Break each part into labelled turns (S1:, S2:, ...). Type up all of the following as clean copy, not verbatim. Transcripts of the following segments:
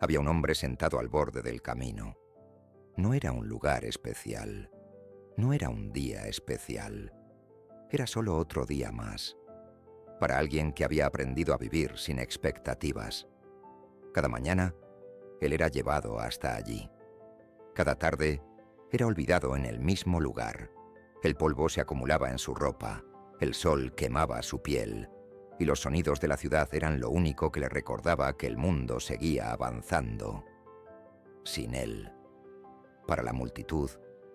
S1: había un hombre sentado al borde del camino. No era un lugar especial, no era un día especial, era solo otro día más, para alguien que había aprendido a vivir sin expectativas. Cada mañana, él era llevado hasta allí. Cada tarde, era olvidado en el mismo lugar. El polvo se acumulaba en su ropa, el sol quemaba su piel, y los sonidos de la ciudad eran lo único que le recordaba que el mundo seguía avanzando. Sin él. Para la multitud,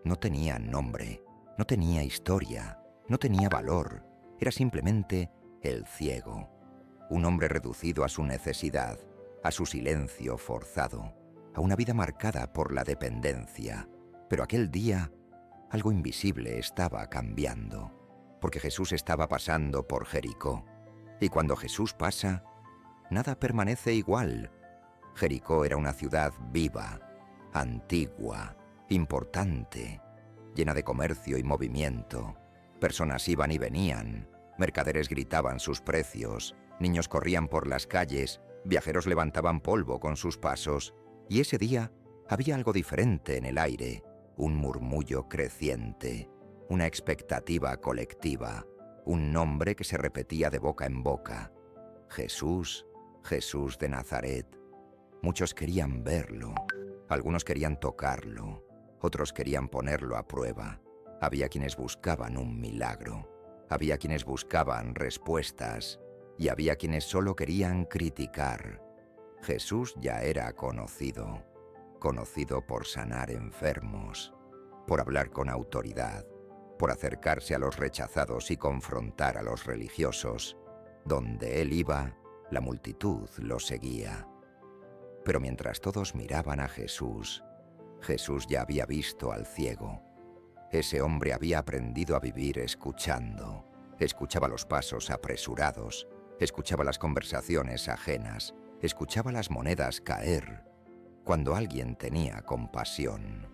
S1: no tenía nombre, no tenía historia, no tenía valor. Era simplemente el ciego, un hombre reducido a su necesidad, a su silencio forzado, a una vida marcada por la dependencia. Pero aquel día, algo invisible estaba cambiando, porque Jesús estaba pasando por Jericó. Y cuando Jesús pasa, nada permanece igual. Jericó era una ciudad viva, antigua, importante, llena de comercio y movimiento. Personas iban y venían, mercaderes gritaban sus precios, niños corrían por las calles, viajeros levantaban polvo con sus pasos, y ese día había algo diferente en el aire, un murmullo creciente, una expectativa colectiva, un nombre que se repetía de boca en boca. Jesús, Jesús de Nazaret. Muchos querían verlo, algunos querían tocarlo, otros querían ponerlo a prueba. Había quienes buscaban un milagro, había quienes buscaban respuestas y había quienes solo querían criticar. Jesús ya era conocido por sanar enfermos, por hablar con autoridad, por acercarse a los rechazados y confrontar a los religiosos. Donde él iba, la multitud lo seguía. Pero mientras todos miraban a Jesús, Jesús ya había visto al ciego. Ese hombre había aprendido a vivir escuchando. Escuchaba los pasos apresurados, escuchaba las conversaciones ajenas, escuchaba las monedas caer cuando alguien tenía compasión.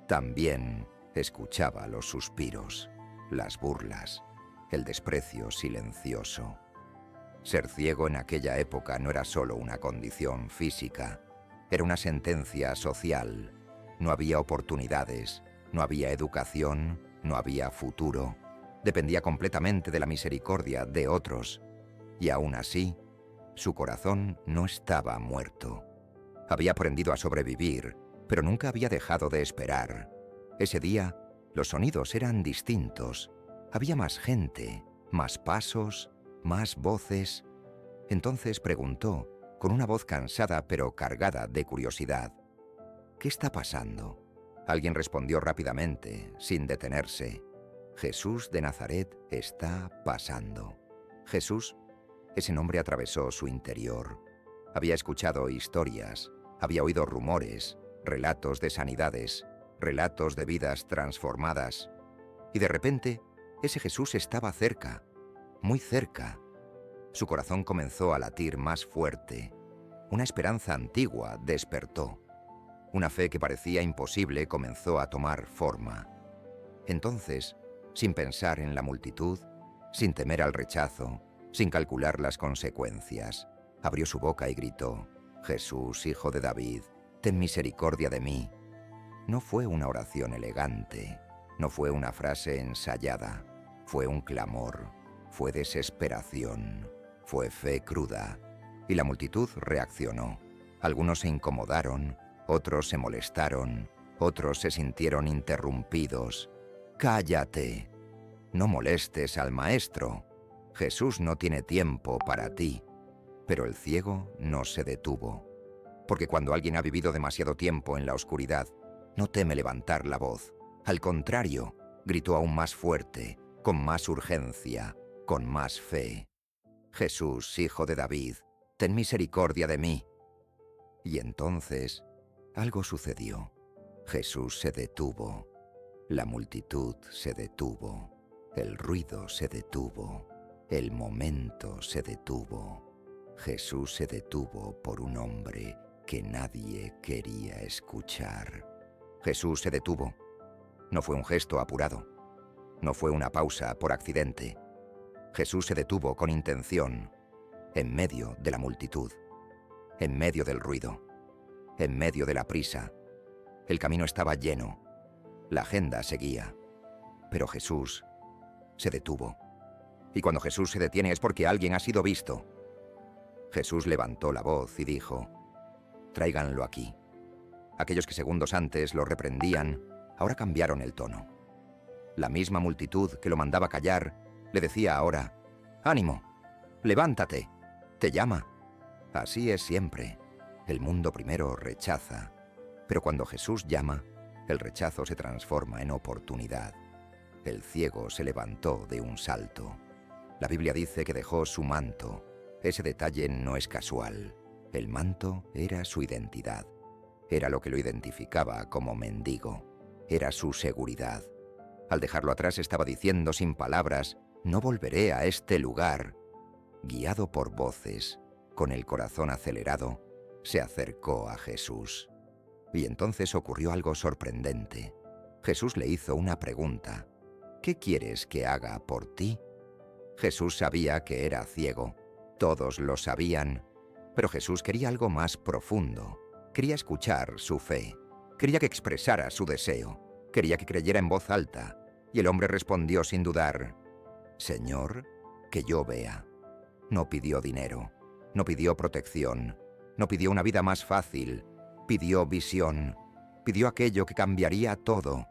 S1: También escuchaba los suspiros, las burlas, el desprecio silencioso. Ser ciego en aquella época no era solo una condición física, era una sentencia social. No había oportunidades, no había educación, no había futuro. Dependía completamente de la misericordia de otros. Y aún así, su corazón no estaba muerto. Había aprendido a sobrevivir, pero nunca había dejado de esperar. Ese día, los sonidos eran distintos. Había más gente, más pasos, más voces. Entonces preguntó, con una voz cansada pero cargada de curiosidad: ¿qué está pasando? Alguien respondió rápidamente, sin detenerse: Jesús de Nazaret está pasando. Jesús, ese nombre atravesó su interior. Había escuchado historias, había oído rumores, relatos de sanidades, relatos de vidas transformadas. Y de repente, ese Jesús estaba cerca, muy cerca. Su corazón comenzó a latir más fuerte. Una esperanza antigua despertó. Una fe que parecía imposible comenzó a tomar forma. Entonces, sin pensar en la multitud, sin temer al rechazo, sin calcular las consecuencias, abrió su boca y gritó: Jesús, hijo de David, ten misericordia de mí. No fue una oración elegante, no fue una frase ensayada, fue un clamor, fue desesperación, fue fe cruda. Y la multitud reaccionó. Algunos se incomodaron, otros se molestaron, otros se sintieron interrumpidos. ¡Cállate! No molestes al maestro. Jesús no tiene tiempo para ti. Pero el ciego no se detuvo. Porque cuando alguien ha vivido demasiado tiempo en la oscuridad, no teme levantar la voz. Al contrario, gritó aún más fuerte, con más urgencia, con más fe: Jesús, hijo de David, ten misericordia de mí. Y entonces, algo sucedió. Jesús se detuvo. La multitud se detuvo. El ruido se detuvo. El momento se detuvo. Jesús se detuvo por un hombre que nadie quería escuchar. Jesús se detuvo. No fue un gesto apurado. No fue una pausa por accidente. Jesús se detuvo con intención, en medio de la multitud, en medio del ruido. en medio de la prisa. El camino estaba lleno. La agenda seguía. Pero Jesús se detuvo. Y cuando Jesús se detiene es porque alguien ha sido visto. Jesús levantó la voz y dijo: «Tráiganlo aquí». Aquellos que segundos antes lo reprendían, ahora cambiaron el tono. La misma multitud que lo mandaba callar, le decía ahora: «¡Ánimo! ¡Levántate! ¡Te llama!». Así es siempre. El mundo primero rechaza, pero cuando Jesús llama, el rechazo se transforma en oportunidad. El ciego se levantó de un salto. La Biblia dice que dejó su manto. Ese detalle no es casual. El manto era su identidad. Era lo que lo identificaba como mendigo. Era su seguridad. Al dejarlo atrás estaba diciendo sin palabras: «No volveré a este lugar». Guiado por voces, con el corazón acelerado, se acercó a Jesús. Y entonces ocurrió algo sorprendente. Jesús le hizo una pregunta: «¿Qué quieres que haga por ti?». Jesús sabía que era ciego. Todos lo sabían. Pero Jesús quería algo más profundo. Quería escuchar su fe. Quería que expresara su deseo. Quería que creyera en voz alta. Y el hombre respondió sin dudar: «Señor, que yo vea». No pidió dinero. No pidió protección. No pidió una vida más fácil. Pidió visión. Pidió aquello que cambiaría todo.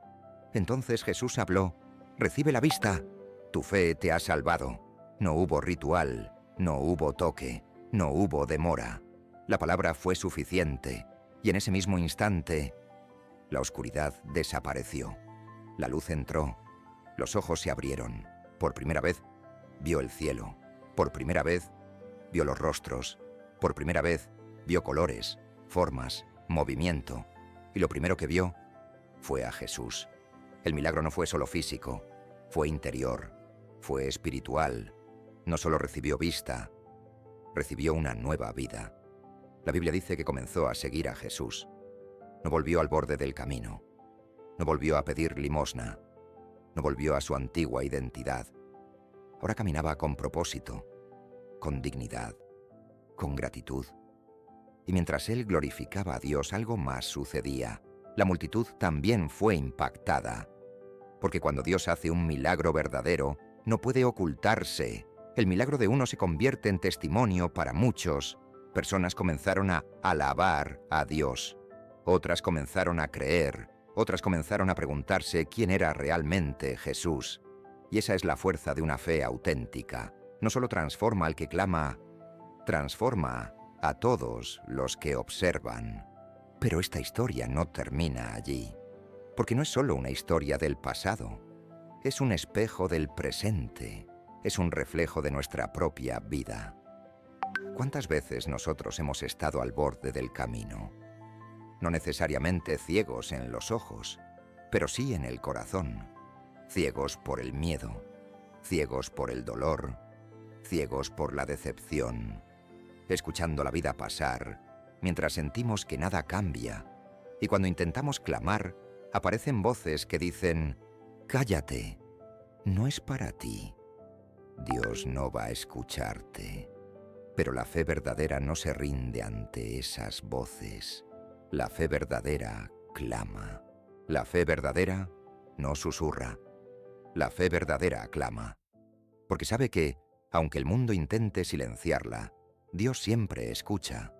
S1: Entonces Jesús habló: «Recibe la vista. Tu fe te ha salvado». No hubo ritual. No hubo toque. No hubo demora. La palabra fue suficiente. Y en ese mismo instante, la oscuridad desapareció. La luz entró. Los ojos se abrieron. Por primera vez, vio el cielo. Por primera vez, vio los rostros. Por primera vez, vio colores, formas, movimiento. Y lo primero que vio fue a Jesús. El milagro no fue solo físico, fue interior, fue espiritual. No solo recibió vista, recibió una nueva vida. La Biblia dice que comenzó a seguir a Jesús. No volvió al borde del camino. No volvió a pedir limosna. No volvió a su antigua identidad. Ahora caminaba con propósito, con dignidad, con gratitud. Y mientras él glorificaba a Dios, algo más sucedía. La multitud también fue impactada. Porque cuando Dios hace un milagro verdadero, no puede ocultarse. El milagro de uno se convierte en testimonio para muchos. Personas comenzaron a alabar a Dios. Otras comenzaron a creer. Otras comenzaron a preguntarse quién era realmente Jesús. Y esa es la fuerza de una fe auténtica. No solo transforma al que clama, transforma a todos los que observan. Pero esta historia no termina allí. Porque no es solo una historia del pasado. Es un espejo del presente. Es un reflejo de nuestra propia vida. ¿Cuántas veces nosotros hemos estado al borde del camino? No necesariamente ciegos en los ojos, pero sí en el corazón. Ciegos por el miedo, ciegos por el dolor, ciegos por la decepción. Escuchando la vida pasar, mientras sentimos que nada cambia. Y cuando intentamos clamar, aparecen voces que dicen: «Cállate, no es para ti». Dios no va a escucharte. Pero la fe verdadera no se rinde ante esas voces. La fe verdadera clama. La fe verdadera no susurra. La fe verdadera clama. Porque sabe que, aunque el mundo intente silenciarla, Dios siempre escucha.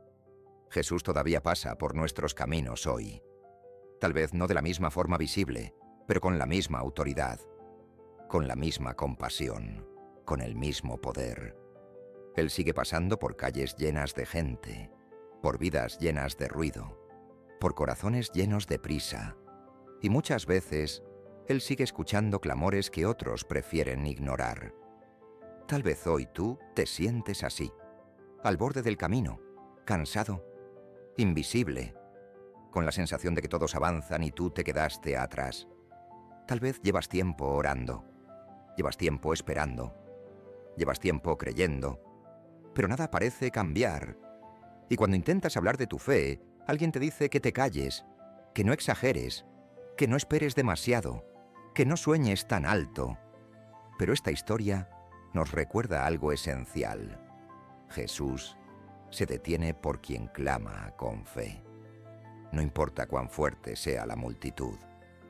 S1: Jesús todavía pasa por nuestros caminos hoy. Tal vez no de la misma forma visible, pero con la misma autoridad, con la misma compasión, con el mismo poder. Él sigue pasando por calles llenas de gente, por vidas llenas de ruido, por corazones llenos de prisa. Y muchas veces, Él sigue escuchando clamores que otros prefieren ignorar. Tal vez hoy tú te sientes así, al borde del camino, cansado, invisible, con la sensación de que todos avanzan y tú te quedaste atrás. Tal vez llevas tiempo orando, llevas tiempo esperando, llevas tiempo creyendo, pero nada parece cambiar. Y cuando intentas hablar de tu fe, alguien te dice que te calles, que no exageres, que no esperes demasiado, que no sueñes tan alto. Pero esta historia nos recuerda algo esencial. Jesús se detiene por quien clama con fe. No importa cuán fuerte sea la multitud,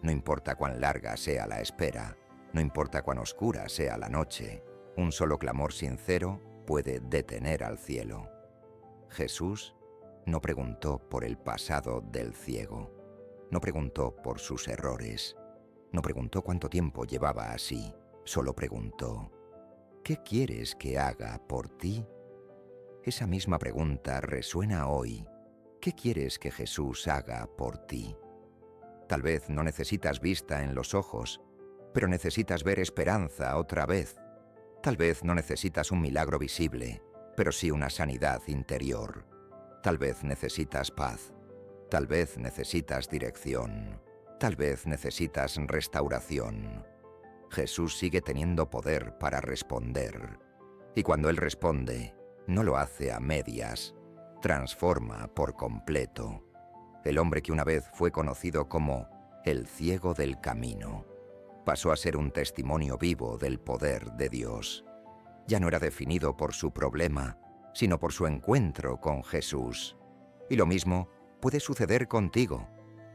S1: no importa cuán larga sea la espera, no importa cuán oscura sea la noche, un solo clamor sincero puede detener al cielo. Jesús no preguntó por el pasado del ciego, no preguntó por sus errores, no preguntó cuánto tiempo llevaba así, solo preguntó: ¿qué quieres que haga por ti? Esa misma pregunta resuena hoy. ¿Qué quieres que Jesús haga por ti? Tal vez no necesitas vista en los ojos, pero necesitas ver esperanza otra vez. Tal vez no necesitas un milagro visible, pero sí una sanidad interior. Tal vez necesitas paz. Tal vez necesitas dirección. Tal vez necesitas restauración. Jesús sigue teniendo poder para responder. Y cuando Él responde, no lo hace a medias, transforma por completo. El hombre que una vez fue conocido como el ciego del camino pasó a ser un testimonio vivo del poder de Dios. Ya no era definido por su problema, sino por su encuentro con Jesús. Y lo mismo puede suceder contigo.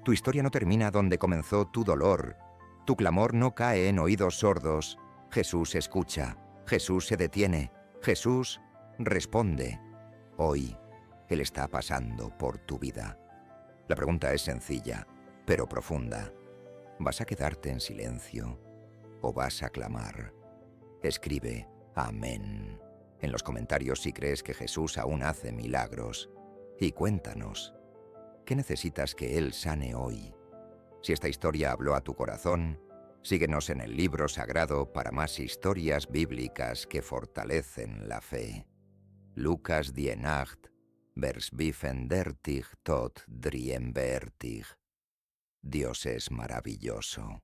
S1: Tu historia no termina donde comenzó tu dolor. Tu clamor no cae en oídos sordos. Jesús escucha, Jesús se detiene, Jesús responde. Hoy, Él está pasando por tu vida. La pregunta es sencilla, pero profunda. ¿Vas a quedarte en silencio o vas a clamar? Escribe amén en los comentarios si crees que Jesús aún hace milagros. Y cuéntanos, ¿qué necesitas que Él sane hoy? Si esta historia habló a tu corazón, síguenos en el libro sagrado para más historias bíblicas que fortalecen la fe. Lucas 10:8, vers 35 tot 43. Dios es maravilloso.